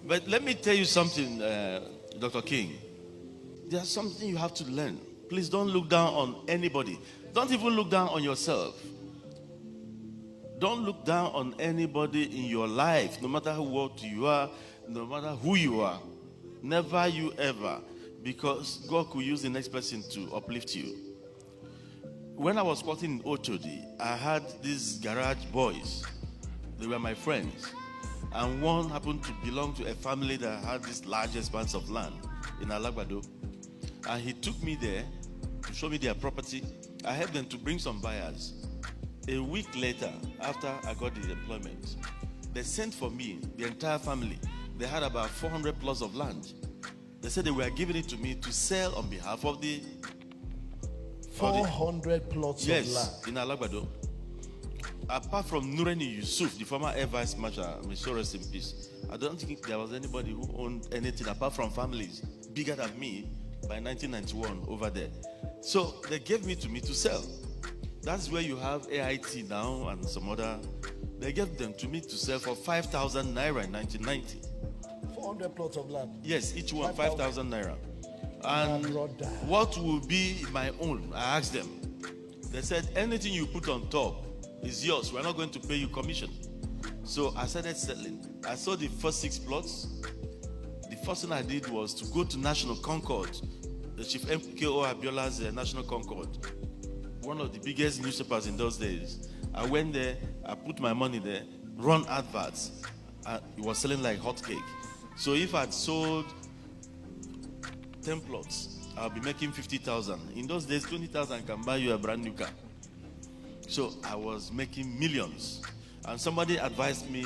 But let me tell you something, Dr. King. There's something you have to learn. Please don't look down on anybody. Don't even look down on yourself. Don't look down on anybody in your life, no matter what you are, no matter who you are. Never you ever, because God could use the next person to uplift you. When I was working in Ochodi, I had these garage boys. They were my friends. And one happened to belong to a family that had this large expanse of land in Alagbado. And he took me there to show me their property. I helped them to bring some buyers. A week later, after I got the employment, they sent for me, the entire family. They had about 400 plots of land. They said they were giving it to me to sell on behalf of the 400 plots of land. Yes, in Alagbado. Apart from Nureni Yusuf, the former Air Vice Marshal, may so rest in peace, I don't think there was anybody who owned anything apart from families bigger than me by 1991 over there. So they gave me to sell. That's where you have AIT now and some other. They gave them to me to sell for 5,000 naira in 1990. 400 plots of land. Yes, each one 5,000 naira. And what will be my own? I asked them. They said anything you put on top is yours. We're not going to pay you commission. So I started settling. I saw the first 6 plots. The first thing I did was to go to National Concord, the Chief MKO Abiola's National Concord, one of the biggest newspapers in those days. I went there, I put my money there, run adverts. It was selling like hotcake. So if I'd sold 10 plots, I'll be making 50,000. In those days, 20,000 can buy you a brand new car. So I was making millions. And somebody advised me,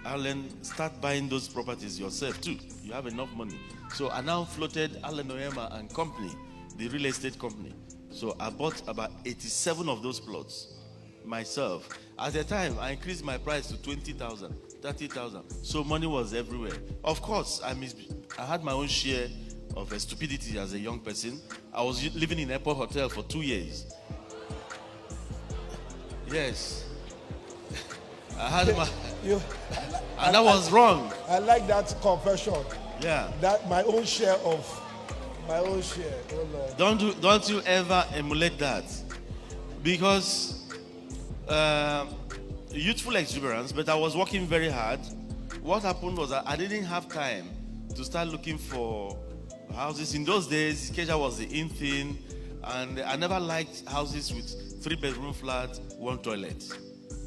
Allen, start buying those properties yourself too. You have enough money. So I now floated Allen Onyema and Company, the real estate company. So I bought about 87 of those plots myself. At the time, I increased my price to 20,000, 30,000. So money was everywhere. Of course, I had my own share of stupidity as a young person. I was living in Airport Hotel for 2 years. Yes. I had my... and that was wrong. I like that confession. Yeah. That my own share. Oh Lord. Don't you ever emulate that. Because youthful exuberance, but I was working very hard. What happened was that I didn't have time to start looking for houses. In those days, Ikeja was the in thing, and I never liked houses with 3-bedroom flat, 1 toilet.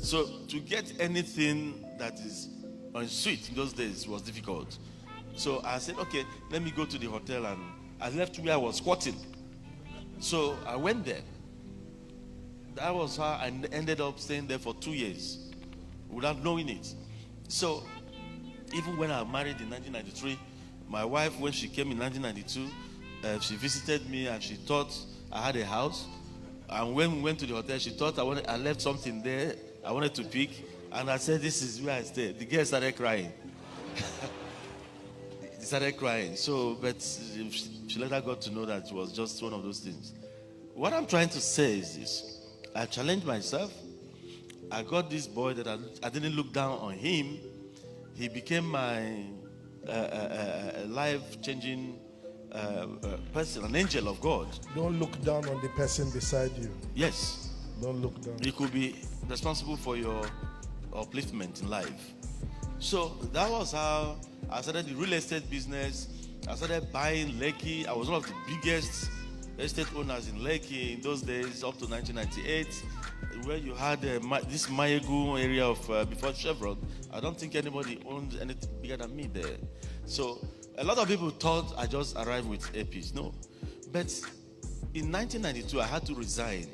So to get anything that is en suite in those days was difficult. So I said, okay, let me go to the hotel, and I left where I was squatting. So I went there. That was how I ended up staying there for 2 years without knowing it. So even when I married in 1993, my wife, when she came in 1992, she visited me and she thought I had a house. And when we went to the hotel, she thought I left something there I wanted to pick. And I said, this is where I stay. The girl started crying. She started crying. So, but she later got to know that it was just one of those things. What I'm trying to say is this. I challenged myself. I got this boy that I didn't look down on him. He became my life-changing person, an angel of God. Don't look down on the person beside you. Yes. Don't look down. He could be responsible for your upliftment in life. So that was how I started the real estate business. I started buying Lekki. I was one of the biggest estate owners in Lekki in those days, up to 1998, where you had this Mayegu area of before Chevron. I don't think anybody owned anything bigger than me there. So a lot of people thought I just arrived with APs. No. But in 1992, I had to resign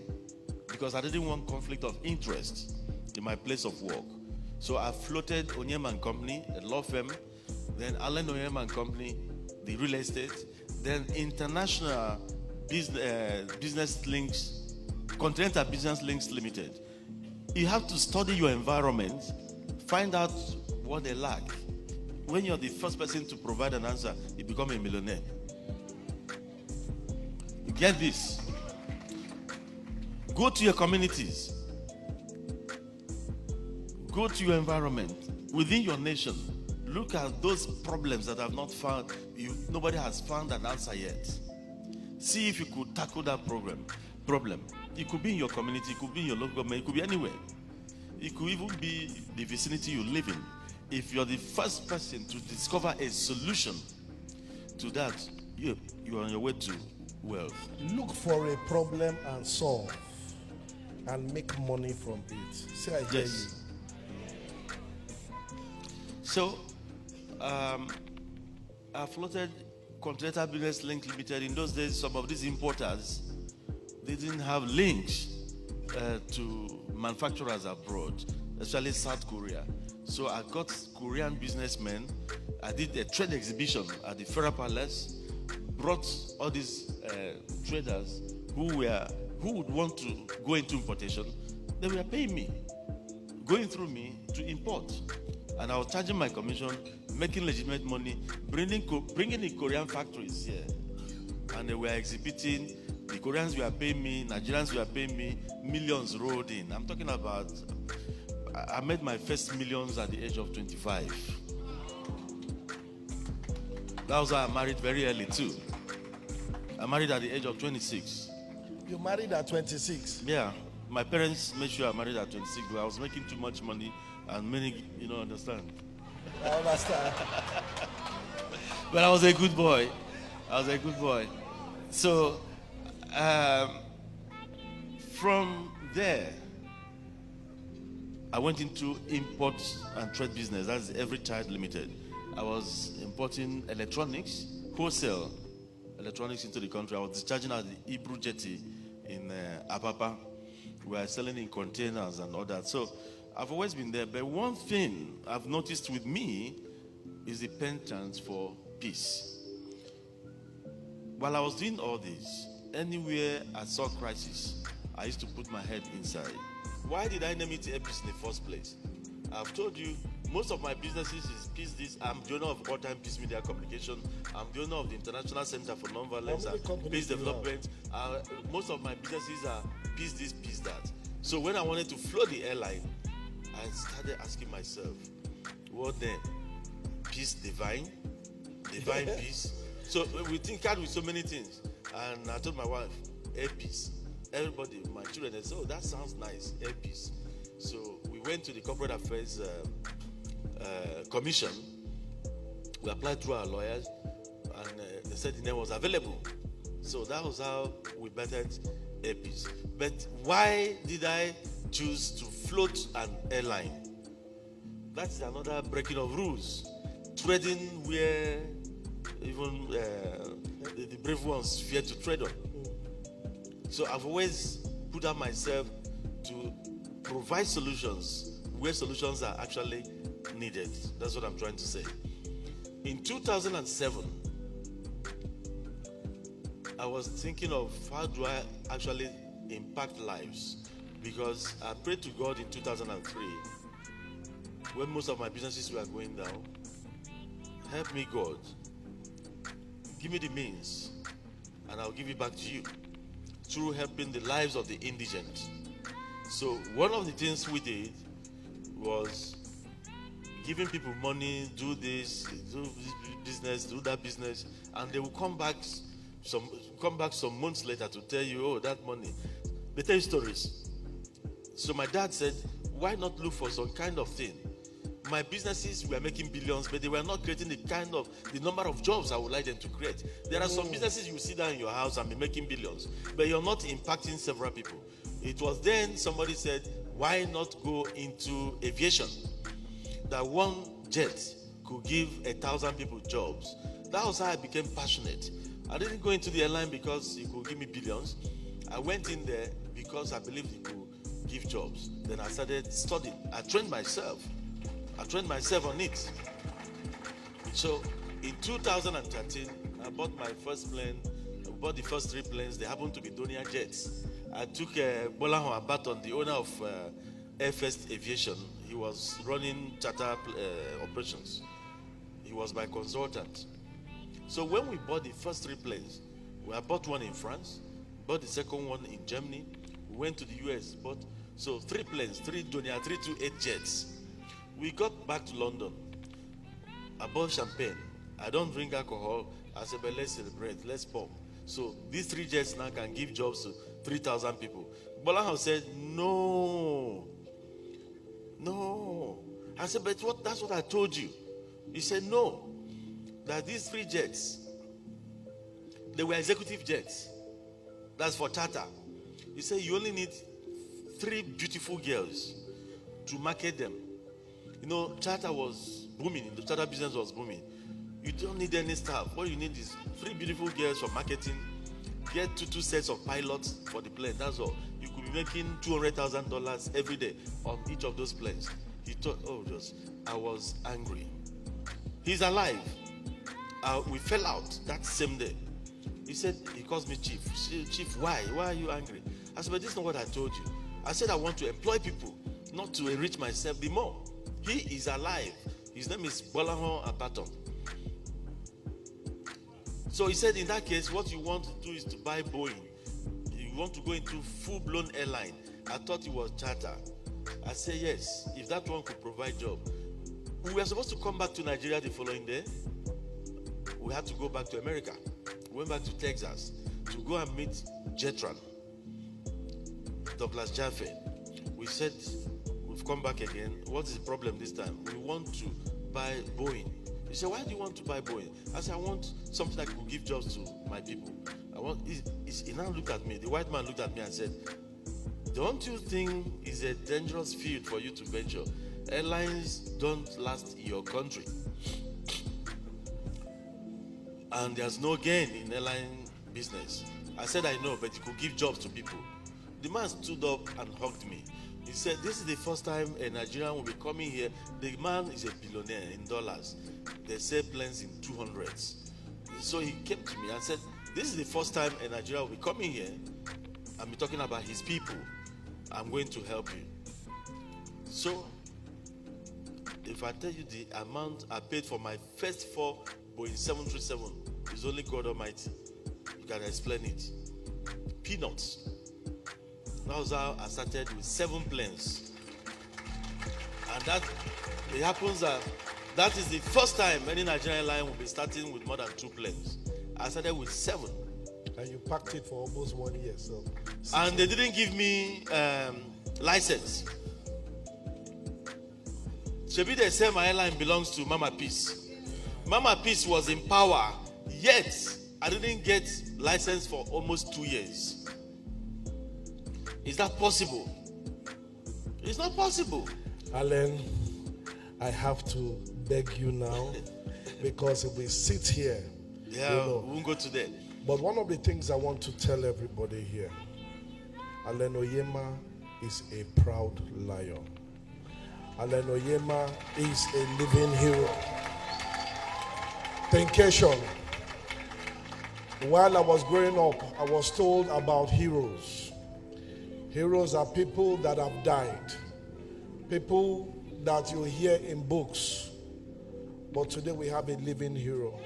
because I didn't want conflict of interest in my place of work. So I floated Onyema and Company, a law firm, then Allen Onyema and Company, the real estate, then International Business Links, Continental Business Links Limited. You have to study your environment, find out what they lack. When you're the first person to provide an answer, you become a millionaire. You get this. Go to your communities. Go to your environment, within your nation. Look at those problems that have not found, nobody has found an answer yet. See if you could tackle that problem. It could be in your community, it could be in your local government, it could be anywhere. It could even be the vicinity you live in. If you're the first person to discover a solution to that, you're on your way to wealth. Look for a problem and solve and make money from it. Say I hear Yes. So, I floated Continental Business Link Limited. In those days, some of these importers, they didn't have links to manufacturers abroad, especially South Korea. So I got Korean businessmen. I did a trade exhibition at the Federal Palace, brought all these traders who would want to go into importation. They were paying me, going through me to import. And I was charging my commission, making legitimate money, bringing in Korean factories here. And they were exhibiting. The Koreans were paying me, Nigerians were paying me, millions rolled in. I'm talking about, I made my first millions at the age of 25. That was why I married very early too. I married at the age of 26. You married at 26? Yeah. My parents made sure I married at 26, but I was making too much money and many, understand. I understand. But I was a good boy. So, from there, I went into import and trade business. That's Every Child Limited. I was importing electronics, wholesale electronics into the country. I was discharging at the Hebrew Jetty in Apapa. We were selling in containers and all that. So I've always been there. But one thing I've noticed with me is the penchant for peace. While I was doing all this, anywhere I saw crisis, I used to put my head inside. Why did I name it Peace in the first place? I've told you, most of my businesses is Peace This. I'm the owner of All-Time Peace Media Communication. I'm the owner of the International Center for Nonviolence and Peace Development. Most of my businesses are Peace This, Peace That. So when I wanted to float the airline, I started asking myself, what then? Peace divine? Divine peace? So we think out with so many things. And I told my wife, air peace. Everybody, my children, they said, oh, that sounds nice, air peace. So we went to the Corporate Affairs Commission. We applied through our lawyers, and they said the name was available. So that was how we bettered air peace. But why did I choose to float an airline? That's another breaking of rules. Treading where even the brave ones fear to tread on. So I've always put out myself to provide solutions where solutions are actually needed. That's what I'm trying to say. In 2007, I was thinking of how do I actually impact lives, because I prayed to God in 2003 when most of my businesses were going down. Help me, God. Give me the means, and I'll give it back to you through helping the lives of the indigent. So one of the things we did was giving people money, do this business, do that business, and they will come back some months later to tell you, oh, that money. They tell you stories. So my dad said, why not look for some kind of thing? My businesses were making billions, but they were not creating the number of jobs I would like them to create. There are some businesses you sit down in your house and be making billions, but you're not impacting several people. It was then somebody said, why not go into aviation? That one jet could give 1,000 people jobs. That was how I became passionate. I didn't go into the airline because it could give me billions. I went in there because I believed it could give jobs. Then I started studying. I trained myself on it. So in 2013, I bought my first plane. I bought the first 3 planes. They happened to be Donia jets. I took Bolahon Abaton, the owner of Air First Aviation. He was running charter operations. He was my consultant. So when we bought the first 3 planes, I bought one in France, bought the second one in Germany. We went to the US, bought 3 planes, 3 Donia 328 jets. We got back to London. above champagne. I don't drink alcohol. I said, but let's celebrate, let's pop. So these 3 jets now can give jobs to 3,000 people. Bolaho said, no. I said, but that's what I told you. He said, no. That these 3 jets, they were executive jets. That's for charter. He said, you only need 3 beautiful girls to market them. You know, charter was booming. The charter business was booming. You don't need any staff. What you need is 3 beautiful girls for marketing. Get two sets of pilots for the plane. That's all. You could be making $200,000 every day on each of those planes. He thought, I was angry. He's alive. We fell out that same day. He said, he calls me chief. Chief, why? Why are you angry? I said, but this is not what I told you. I said, I want to employ people, not to enrich myself the more. He is alive. His name is Bolaho Abaton. So he said, in that case, what you want to do is to buy Boeing. You want to go into full-blown airline. I thought it was charter. I said, yes, if that one could provide job. We were supposed to come back to Nigeria the following day. We had to go back to America. We went back to Texas to go and meet Jetran, Douglas Jaffe. We said, we've come back again. What is the problem this time? We want to buy Boeing. He said, why do you want to buy Boeing? I said, I want something that could give jobs to my people. He now looked at me. The white man looked at me and said, don't you think it's a dangerous field for you to venture? Airlines don't last in your country. And there's no gain in airline business. I said, I know, but it could give jobs to people. The man stood up and hugged me. He said, this is the first time a Nigerian will be coming here. The man is a billionaire in dollars. They sell planes in 200s. So he came to me and said, this is the first time a Nigerian will be coming here and be talking about his people. I'm going to help you. So, if I tell you the amount I paid for my first 4 Boeing 737, it's only God Almighty. You can explain it. Peanuts. That was how I started with 7 planes. And that, it happens that is the first time any Nigerian airline will be starting with more than 2 planes. I started with 7. And you packed it for almost 1 year. So. And they didn't give me license. Shebi, they say my airline belongs to Mama Peace. Mama Peace was in power, yet I didn't get license for almost 2 years. Is that possible? It's not possible. Allen, I have to beg you now, because if we sit here, we won't go to that. But one of the things I want to tell everybody here, Allen Onyema is a proud lion. Allen Onyema is a living hero. Thinkation. While I was growing up, I was told about heroes. Heroes are people that have died. People that you hear in books. But today we have a living hero.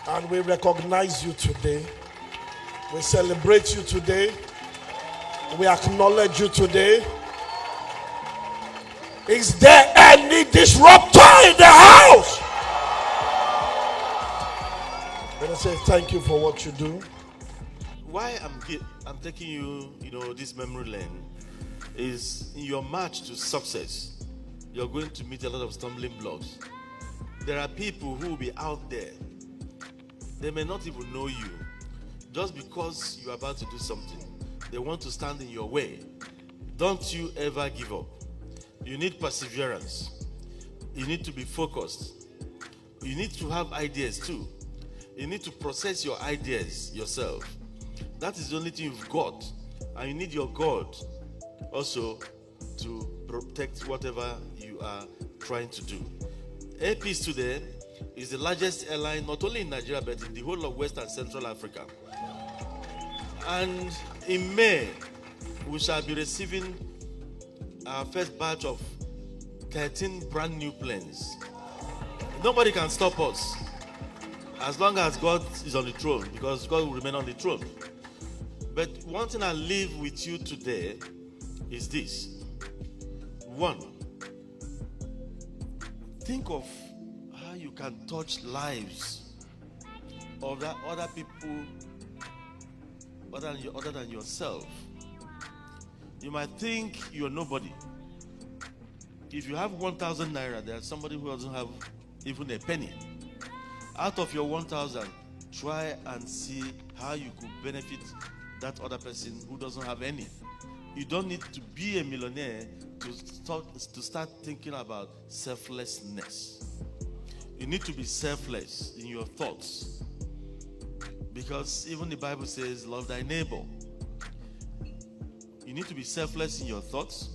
And we recognize you today. We celebrate you today. We acknowledge you today. Is there any disruptor in the house? Let us say thank you for what you do. Why I'm taking you, this memory lane is in your march to success. You're going to meet a lot of stumbling blocks. There are people who will be out there. They may not even know you. Just because you're about to do something, they want to stand in your way. Don't you ever give up. You need perseverance. You need to be focused. You need to have ideas too. You need to process your ideas yourself. That is the only thing you've got. And you need your God also to protect whatever you are trying to do. Air Peace today is the largest airline not only in Nigeria but in the whole of West and Central Africa. And in May, we shall be receiving our first batch of 13 brand new planes. Nobody can stop us as long as God is on the throne, because God will remain on the throne. But one thing I leave with you today is this. 1, Think of how you can touch lives of that other people other than yourself. You might think you're nobody. If you have 1,000 naira, there's somebody who doesn't have even a penny. Out of your 1,000, try and see how you could benefit that other person who doesn't have any. You don't need to be a millionaire to start thinking about selflessness. You need to be selfless in your thoughts, because even the Bible says, love thy neighbor. You need to be selfless in your thoughts.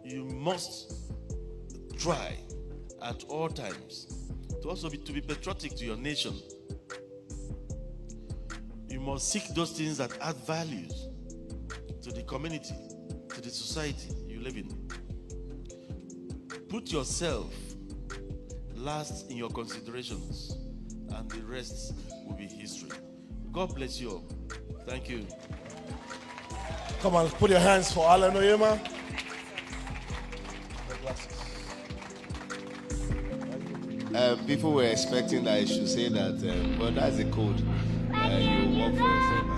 You must try at all times to also be patriotic to your nation. You must seek those things that add values to the community, to the society you live in. Put yourself last in your considerations, and the rest will be history. God bless you all. Thank you. Come on, put your hands for Allen Onyema. People were expecting that I should say that, but that's the code. You work for yourself.